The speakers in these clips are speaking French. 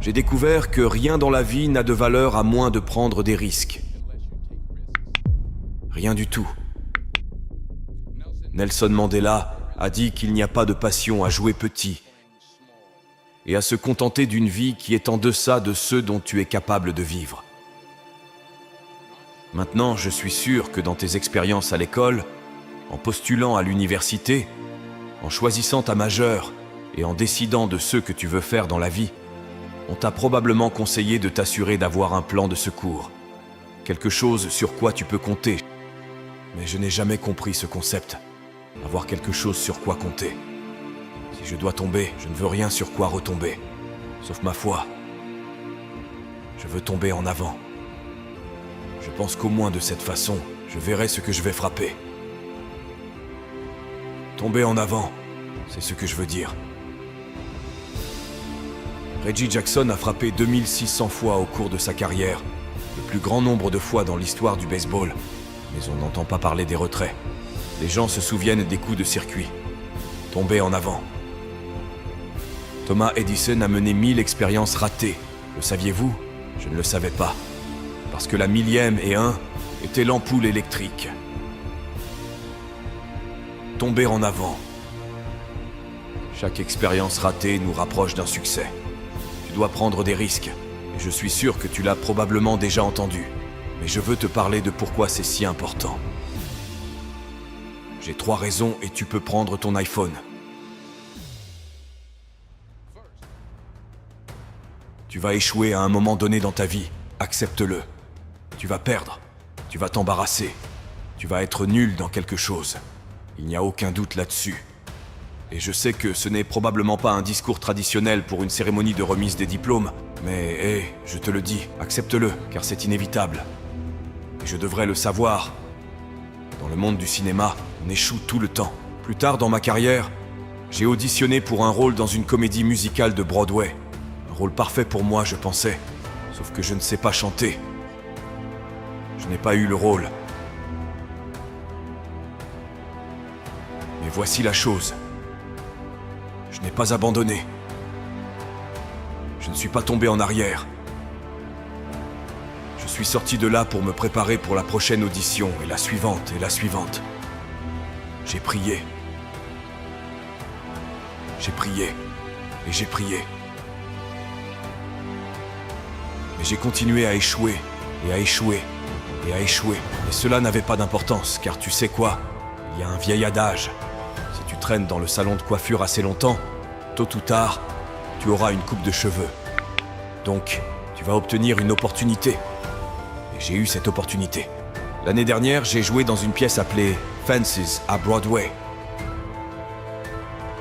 J'ai découvert que rien dans la vie n'a de valeur à moins de prendre des risques. Rien du tout. Nelson Mandela a dit qu'il n'y a pas de passion à jouer petit et à se contenter d'une vie qui est en deçà de ceux dont tu es capable de vivre. Maintenant, je suis sûr que dans tes expériences à l'école, en postulant à l'université, en choisissant ta majeure et en décidant de ce que tu veux faire dans la vie, on t'a probablement conseillé de t'assurer d'avoir un plan de secours, quelque chose sur quoi tu peux compter. Mais je n'ai jamais compris ce concept, avoir quelque chose sur quoi compter. Si je dois tomber, je ne veux rien sur quoi retomber, sauf ma foi. Je veux tomber en avant. Je pense qu'au moins de cette façon, je verrai ce que je vais frapper. Tomber en avant, c'est ce que je veux dire. Reggie Jackson a frappé 2600 fois au cours de sa carrière, le plus grand nombre de fois dans l'histoire du baseball. Mais on n'entend pas parler des retraits. Les gens se souviennent des coups de circuit. Tomber en avant. Thomas Edison a mené 1000 expériences ratées. Le saviez-vous? Je ne le savais pas. Parce que la 1000e était l'ampoule électrique. Tomber en avant. Chaque expérience ratée nous rapproche d'un succès. Tu dois prendre des risques. Et je suis sûr que tu l'as probablement déjà entendu. Mais je veux te parler de pourquoi c'est si important. J'ai 3 raisons et tu peux prendre ton iPhone. Tu vas échouer à un moment donné dans ta vie. Accepte-le. Tu vas perdre. Tu vas t'embarrasser. Tu vas être nul dans quelque chose. Il n'y a aucun doute là-dessus. Et je sais que ce n'est probablement pas un discours traditionnel pour une cérémonie de remise des diplômes, mais je te le dis, accepte-le, car c'est inévitable. Et je devrais le savoir. Dans le monde du cinéma, on échoue tout le temps. Plus tard dans ma carrière, j'ai auditionné pour un rôle dans une comédie musicale de Broadway. Un rôle parfait pour moi, je pensais. Sauf que je ne sais pas chanter. Je n'ai pas eu le rôle. Mais voici la chose. Je n'ai pas abandonné. Je ne suis pas tombé en arrière. Je suis sorti de là pour me préparer pour la prochaine audition, et la suivante, et la suivante. J'ai prié. J'ai prié. Et j'ai prié. Mais j'ai continué à échouer, et à échouer, et à échouer. Et cela n'avait pas d'importance, car tu sais quoi? Il y a un vieil adage. Si tu traînes dans le salon de coiffure assez longtemps, tôt ou tard, tu auras une coupe de cheveux. Donc, tu vas obtenir une opportunité. Et j'ai eu cette opportunité. L'année dernière, j'ai joué dans une pièce appelée Fences à Broadway.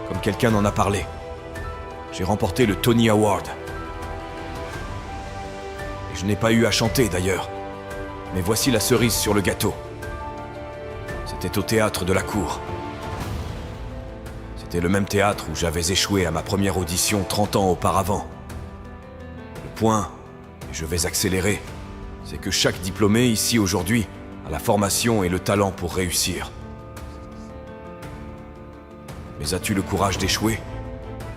Comme quelqu'un en a parlé. J'ai remporté le Tony Award. Et je n'ai pas eu à chanter d'ailleurs. Mais voici la cerise sur le gâteau. C'était au théâtre de la cour. C'était le même théâtre où j'avais échoué à ma première audition 30 ans auparavant. Le point, et je vais accélérer, c'est que chaque diplômé ici aujourd'hui a la formation et le talent pour réussir. Mais as-tu le courage d'échouer?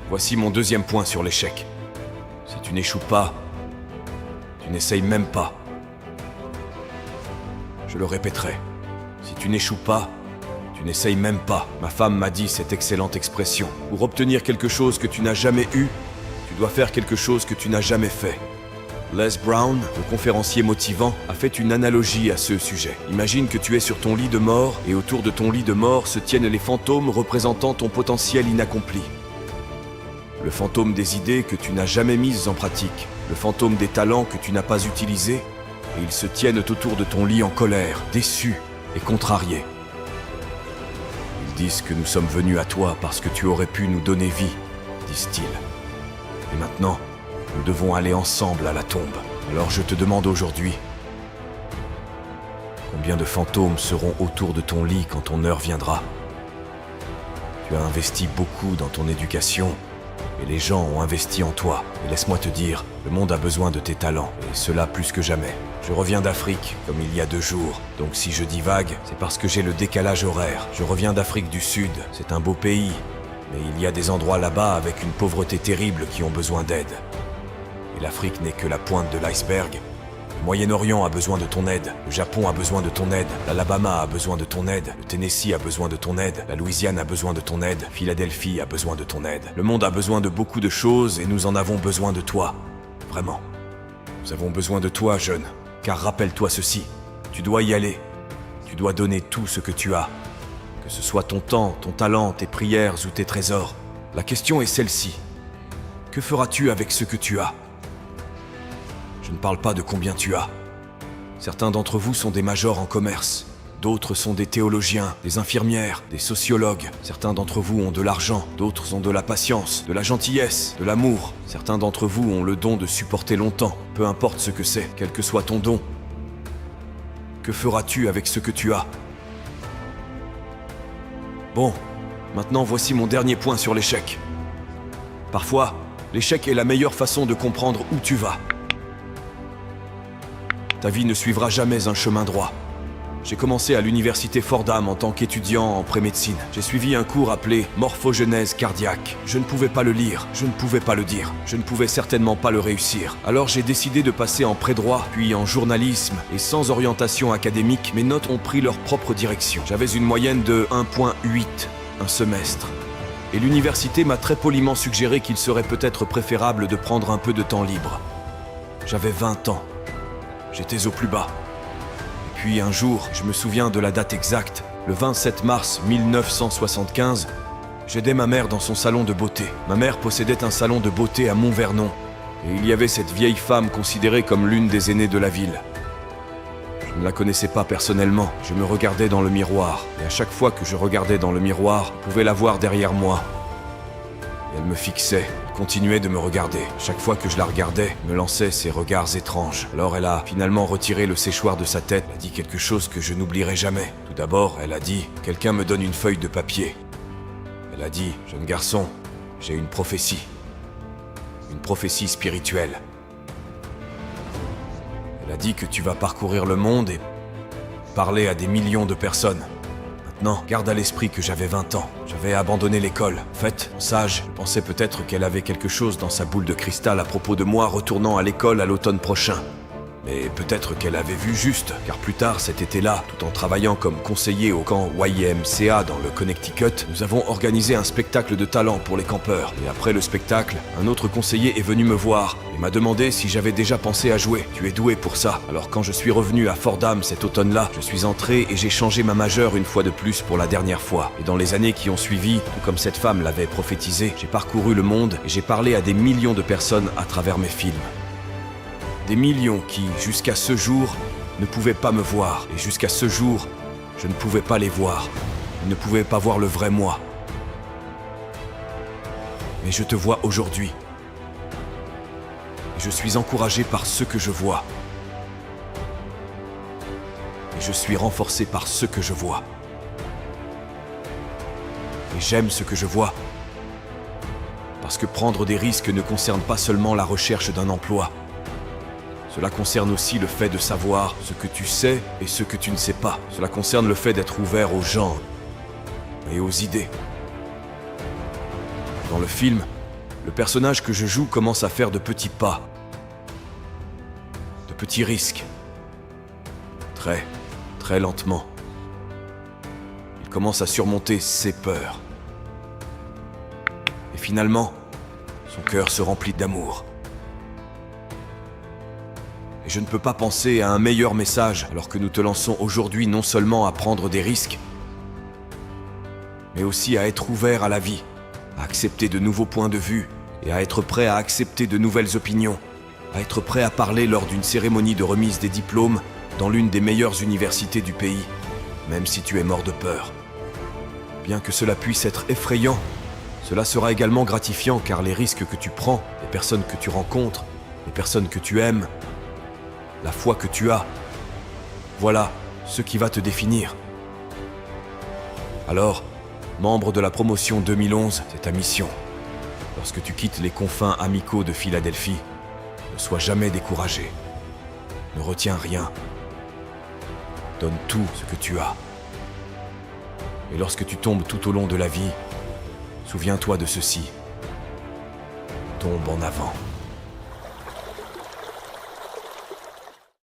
Voici mon deuxième point sur l'échec. Si tu n'échoues pas, tu n'essayes même pas. Je le répéterai. Si tu n'échoues pas, tu n'essayes même pas. Ma femme m'a dit cette excellente expression. Pour obtenir quelque chose que tu n'as jamais eu, tu dois faire quelque chose que tu n'as jamais fait. Les Brown, le conférencier motivant, a fait une analogie à ce sujet. Imagine que tu es sur ton lit de mort et autour de ton lit de mort se tiennent les fantômes représentant ton potentiel inaccompli. Le fantôme des idées que tu n'as jamais mises en pratique, le fantôme des talents que tu n'as pas utilisés, et ils se tiennent autour de ton lit en colère, déçus et contrariés. Ils disent que nous sommes venus à toi parce que tu aurais pu nous donner vie, disent-ils. Et maintenant, nous devons aller ensemble à la tombe. Alors je te demande aujourd'hui, combien de fantômes seront autour de ton lit quand ton heure viendra? Tu as investi beaucoup dans ton éducation, et les gens ont investi en toi. Et laisse-moi te dire, le monde a besoin de tes talents, et cela plus que jamais. Je reviens d'Afrique, comme il y a 2 jours, donc si je divague, c'est parce que j'ai le décalage horaire. Je reviens d'Afrique du Sud, c'est un beau pays, mais il y a des endroits là-bas avec une pauvreté terrible qui ont besoin d'aide. Et l'Afrique n'est que la pointe de l'iceberg. Le Moyen-Orient a besoin de ton aide, le Japon a besoin de ton aide, l'Alabama a besoin de ton aide, le Tennessee a besoin de ton aide, la Louisiane a besoin de ton aide, Philadelphie a besoin de ton aide. Le monde a besoin de beaucoup de choses et nous en avons besoin de toi. Vraiment. Nous avons besoin de toi, jeune. Car rappelle-toi ceci, tu dois y aller. Tu dois donner tout ce que tu as. Que ce soit ton temps, ton talent, tes prières ou tes trésors. La question est celle-ci. Que feras-tu avec ce que tu as ? Je ne parle pas de combien tu as. Certains d'entre vous sont des majors en commerce. D'autres sont des théologiens, des infirmières, des sociologues. Certains d'entre vous ont de l'argent, d'autres ont de la patience, de la gentillesse, de l'amour. Certains d'entre vous ont le don de supporter longtemps, peu importe ce que c'est, quel que soit ton don. Que feras-tu avec ce que tu as ? Bon, maintenant voici mon dernier point sur l'échec. Parfois, l'échec est la meilleure façon de comprendre où tu vas. Ta vie ne suivra jamais un chemin droit. J'ai commencé à l'université Fordham en tant qu'étudiant en pré-médecine. J'ai suivi un cours appelé morphogenèse cardiaque. Je ne pouvais pas le lire, je ne pouvais pas le dire, je ne pouvais certainement pas le réussir. Alors j'ai décidé de passer en pré-droit, puis en journalisme, et sans orientation académique, mes notes ont pris leur propre direction. J'avais une moyenne de 1,8 un semestre. Et l'université m'a très poliment suggéré qu'il serait peut-être préférable de prendre un peu de temps libre. J'avais 20 ans. J'étais au plus bas. Et puis un jour, je me souviens de la date exacte, le 27 mars 1975, j'aidais ma mère dans son salon de beauté. Ma mère possédait un salon de beauté à Mont-Vernon, et il y avait cette vieille femme considérée comme l'une des aînées de la ville. Je ne la connaissais pas personnellement, je me regardais dans le miroir, et à chaque fois que je regardais dans le miroir, je pouvais la voir derrière moi. Et elle me fixait, continuait de me regarder. Chaque fois que je la regardais, me lançait ces regards étranges. Alors elle a finalement retiré le séchoir de sa tête. Elle a dit quelque chose que je n'oublierai jamais. Tout d'abord, elle a dit « Quelqu'un me donne une feuille de papier ». Elle a dit « Jeune garçon, j'ai une prophétie. Une prophétie spirituelle. » Elle a dit que tu vas parcourir le monde et parler à des millions de personnes. Maintenant, garde à l'esprit que j'avais 20 ans. J'avais abandonné l'école. En fait, sage, je pensais peut-être qu'elle avait quelque chose dans sa boule de cristal à propos de moi retournant à l'école à l'automne prochain. Mais peut-être qu'elle avait vu juste, car plus tard cet été-là, tout en travaillant comme conseiller au camp YMCA dans le Connecticut, nous avons organisé un spectacle de talent pour les campeurs. Et après le spectacle, un autre conseiller est venu me voir et m'a demandé si j'avais déjà pensé à jouer. Tu es doué pour ça. Alors quand je suis revenu à Fordham cet automne-là, je suis entré et j'ai changé ma majeure une fois de plus pour la dernière fois. Et dans les années qui ont suivi, tout comme cette femme l'avait prophétisé, j'ai parcouru le monde et j'ai parlé à des millions de personnes à travers mes films. Des millions qui, jusqu'à ce jour, ne pouvaient pas me voir. Et jusqu'à ce jour, je ne pouvais pas les voir. Ils ne pouvaient pas voir le vrai moi. Mais je te vois aujourd'hui. Et je suis encouragé par ce que je vois. Et je suis renforcé par ce que je vois. Et j'aime ce que je vois. Parce que prendre des risques ne concerne pas seulement la recherche d'un emploi. Cela concerne aussi le fait de savoir ce que tu sais et ce que tu ne sais pas. Cela concerne le fait d'être ouvert aux gens et aux idées. Dans le film, le personnage que je joue commence à faire de petits pas, de petits risques. Très, très lentement. Il commence à surmonter ses peurs. Et finalement, son cœur se remplit d'amour. Et je ne peux pas penser à un meilleur message alors que nous te lançons aujourd'hui non seulement à prendre des risques, mais aussi à être ouvert à la vie, à accepter de nouveaux points de vue et à être prêt à accepter de nouvelles opinions, à être prêt à parler lors d'une cérémonie de remise des diplômes dans l'une des meilleures universités du pays, même si tu es mort de peur. Bien que cela puisse être effrayant, cela sera également gratifiant car les risques que tu prends, les personnes que tu rencontres, les personnes que tu aimes, la foi que tu as, voilà ce qui va te définir. Alors, membre de la promotion 2011, c'est ta mission. Lorsque tu quittes les confins amicaux de Philadelphie, ne sois jamais découragé. Ne retiens rien. Donne tout ce que tu as. Et lorsque tu tombes tout au long de la vie, souviens-toi de ceci. Tombe en avant.